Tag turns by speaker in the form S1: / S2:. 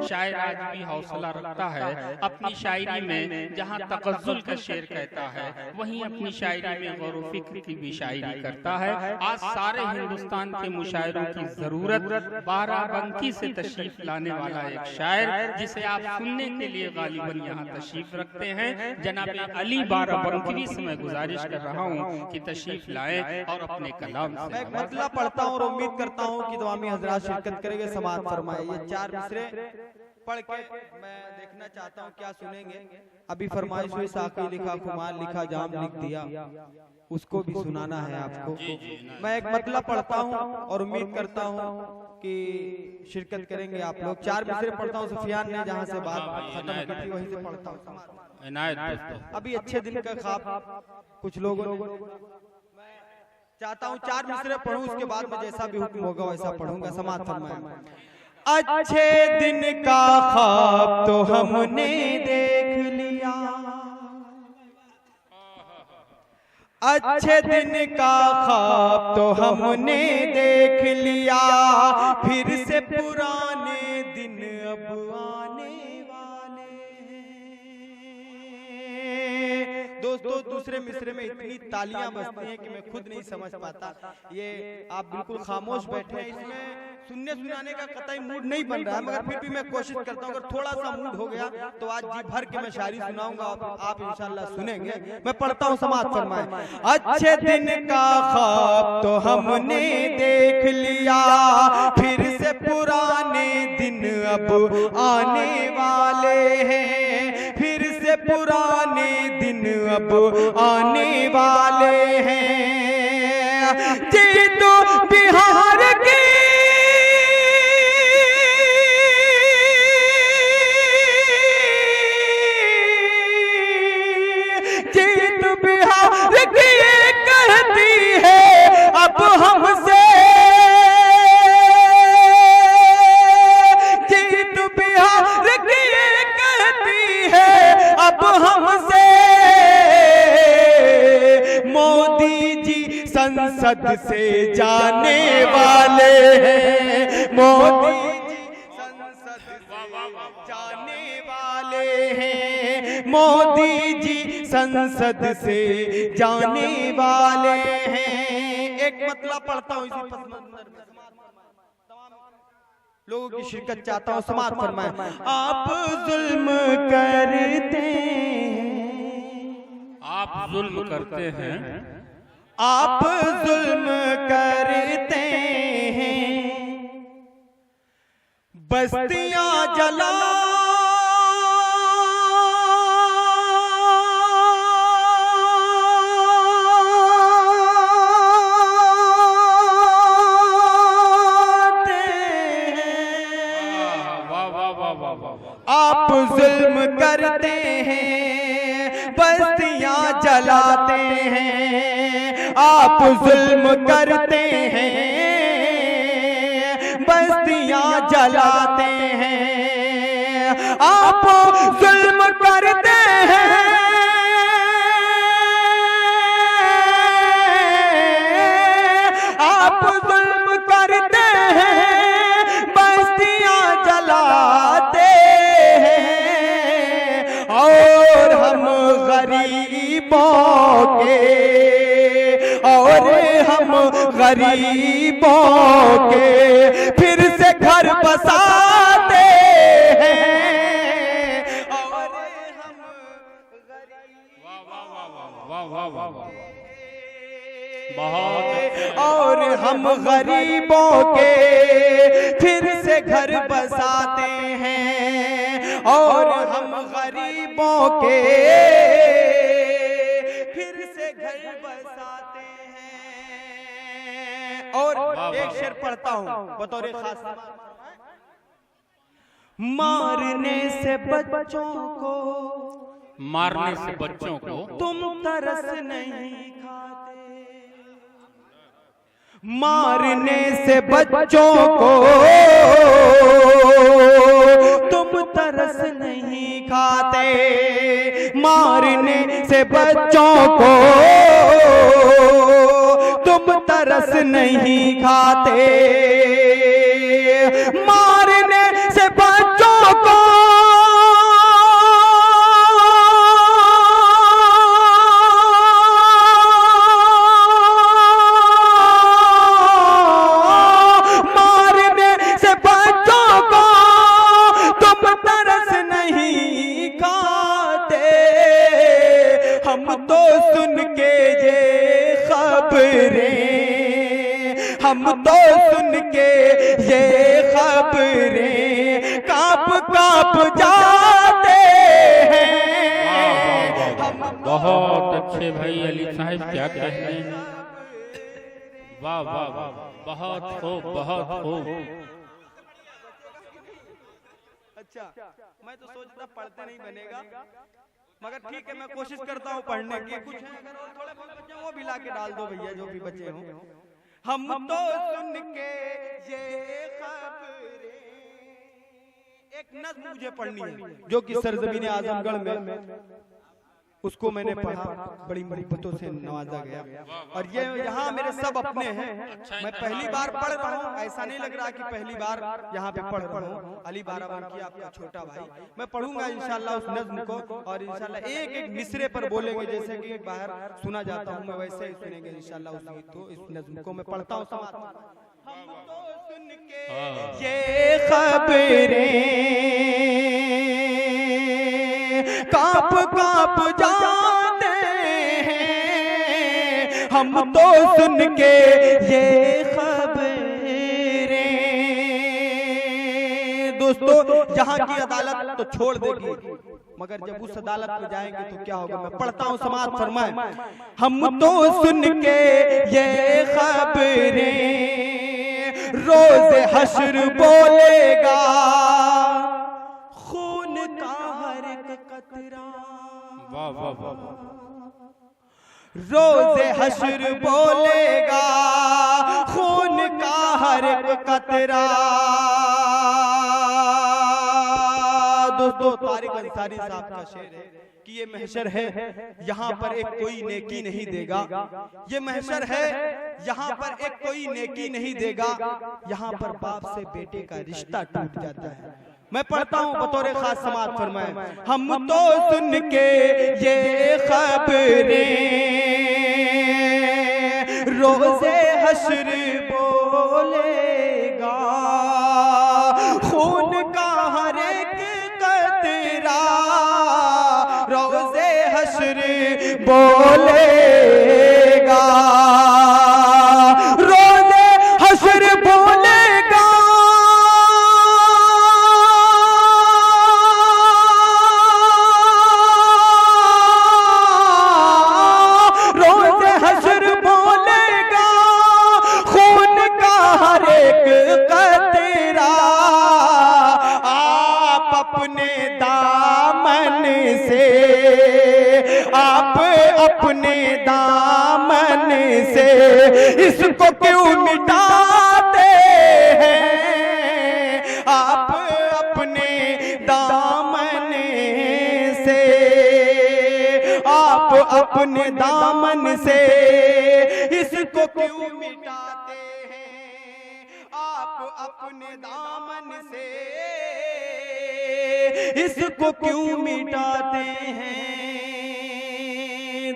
S1: शायर आज भी हौसला रखता है। अपनी शायरी में जहाँ तगज़्ज़ुल का शेर कहता है, वहीं अपनी शायरी में गौर व फिक्र की भी शायरी करता है। आज सारे हिंदुस्तान के मुशायरों की जरूरत बाराबंकी से तशरीफ लाने वाला एक शायर, जिसे आप सुनने के लिए गालिबन यहाँ तशरीफ रखते हैं, जनाब अली बाराबंकी से मैं गुजारिश कर रहा हूँ कि तशरीफ लाएं और अपने कलाम से।
S2: मैं मतला पढ़ता हूँ और उम्मीद करता हूँ कि दवामी हजरात शिरकत करेंगे, समाअत फरमाए। ये 4 मिसरे पढ़ के मैं देखना चाहता हूँ क्या सुनेंगे। अभी फरमाइश हुई, साकी लिखा, खुमार लिखा, जाम लिख दिया, उसको भी सुनाना है आपको। मैं एक मतला पढ़ता हूँ और उम्मीद करता हूँ कि शिरकत करेंगे आप लोग। 4 मिसरे पढ़ता हूँ, सुफियान ने जहाँ से बात खत्म की थी वहीं से पढ़ता हूँ। अभी अच्छे दिन का ख्वाब कुछ लोगों मैं चाहता हूँ 4 मिसरे पढ़ूं, उसके बाद में जैसा भी हुक्म होगा वैसा पढ़ूंगा। समाअत फरमाए। अच्छे दिन का ख्वाब तो हमने देख लिया, अच्छे दिन का ख्वाब तो हमने देख लिया, फिर से पुराने दिन अब आने वाले हैं। दोस्तों, दूसरे मिसरे में इतनी तालियां बजती हैं कि मैं खुद नहीं समझ पाता। ये आप बिल्कुल खामोश बैठे हैं, इसमें सुनने सुनाने का कतई मूड नहीं बन रहा है, मगर फिर भी मैं कोशिश करता हूँ अगर थोड़ा सा मूड हो गया तो आज जी भर के मैं शायरी सुनाऊंगा, आप इंशाल्लाह सुनेंगे। मैं पढ़ता हूँ, समाअत फरमाए। अच्छे दिन का ख्वाब तो हमने देख लिया, फिर से पुराने दिन अब आने वाले हैं, फिर से पुराने दिन अब आने वाले हैं। जी तो बिहार की कहती है अब हमसे, जीत बिहार की कहती है अब हमसे। मोदी जी संसद से जाने वाले हैं, मोदी जी संसद से जाने वाले हैं, मोदी जी संसद से जाने वाले हैं। एक मतला पढ़ता हूँ, इसी लोगों की शिरकत चाहता हूँ। समाअत फरमाए। आप जुल्म करते हैं,
S1: आप जुल्म करते हैं,
S2: आप जुल्म करते हैं, बस्तियां जला आप जुल्म करते हैं, बस्तियां जलाते हैं, आप जुल्म करते हैं, बस्तियां जलाते हैं, आप जुल्म करते हैं, आप जुल्म करते हैं, बस्तियां जलाते और हम गरीबों के, और हम गरीबों के फिर से घर बसाते हैं, और हम और हम गरीबों के फिर से घर बसाते हैं, और हम गरीबों के फिर से घर बसाते हैं। और एक शेर पढ़ता हूँ बतौर खास। मारने से बच्चों को,
S1: मारने से बच्चों को
S2: तुम तरस नहीं खाते, मारने से बच्चों को तुम तरस नहीं खाते, मारने से बच्चों को तुम तरस नहीं खाते, मारने से बच्चों हम तो सुन के ये खबरें, हम तो सुन के ये खबरें कांप कांप जाते हैं।
S1: बहुत अच्छे भाई अली साहब, क्या कहते हैं, वाह वाह वाह, बहुत खूब बहुत खूब।
S2: अच्छा, मैं तो सोचता पढ़ते नहीं बनेगा, मगर ठीक है मैं कोशिश करता हूँ पढ़ने की। कुछ है अगर और थोड़े बहुत बच्चे वो भी ला के डाल दो भैया, जो भी बच्चे हों। हम तो सुन के ये खबरें, एक नज़्म मुझे पढ़नी है जो कि सरजमीन आजमगढ़ में उसको मैंने पढ़ा, बड़ी मोहब्बतों से नवाजा गया। और ये यहाँ मेरे सब अपने हैं, मैं पहली बार पढ़ रहा हूँ, ऐसा नहीं लग रहा कि पहली बार यहाँ पे पढ़ रहा हूँ। अली बाराबंकी आपका छोटा भाई, मैं पढ़ूंगा इंशाल्लाह उस नज़्म को, और इंशाल्लाह एक एक मिसरे पर बोलेंगे, जैसे कि बाहर सुना जाता हूँ मैं वैसे ही सुनेंगे इंशाल्लाह उस गीत को। इस नज़्म को मैं पढ़ता हूँ समाज। हम तो सुन के ये खबरें कांप कांप जाते हैं, हम तो सुन के ये खबरें। दोस्तों यहाँ की अदालत तो छोड़ देगी, मगर जब उस अदालत में जाएंगे तो क्या होगा। मैं पढ़ता हूँ समाज फरमाए। हम तो सुन के ये खबरें रोज़े हश्र बोलेगा, खून का हर एक कतरा,
S1: वाह वाह वाह,
S2: रोज़े हश्र बोलेगा, खून का हर एक कतरा। दोस्तों तारिक अंसारी साहब का शेर है कि ये महशर है, यहाँ पर एक कोई नेकी नहीं देगा। ये महशर है, यहाँ पर एक कोई नेकी नहीं देगा। यहाँ पर बाप से बेटे का रिश्ता टूट जाता है। मैं पढ़ता हूँ बतौर खास समाज फरमाए। हम तो सुन के ये खबरें रोज़े हश्र बोलेगा, खून का हर एक कतरा रोज़े हश्र बोलेगा, रोज़े हश्र बोलेगा। रोज़े हश्र बोलेगा, खून का हर एक कतरा आप अपने दामन से, आप अपने दामन से इसको क्यों मिटाते हैं। आप अपने दामन से, आप अपने दामन से इसको क्यों मिटाते हैं। आप अपने दामन से इसको क्यों मिटाते हैं।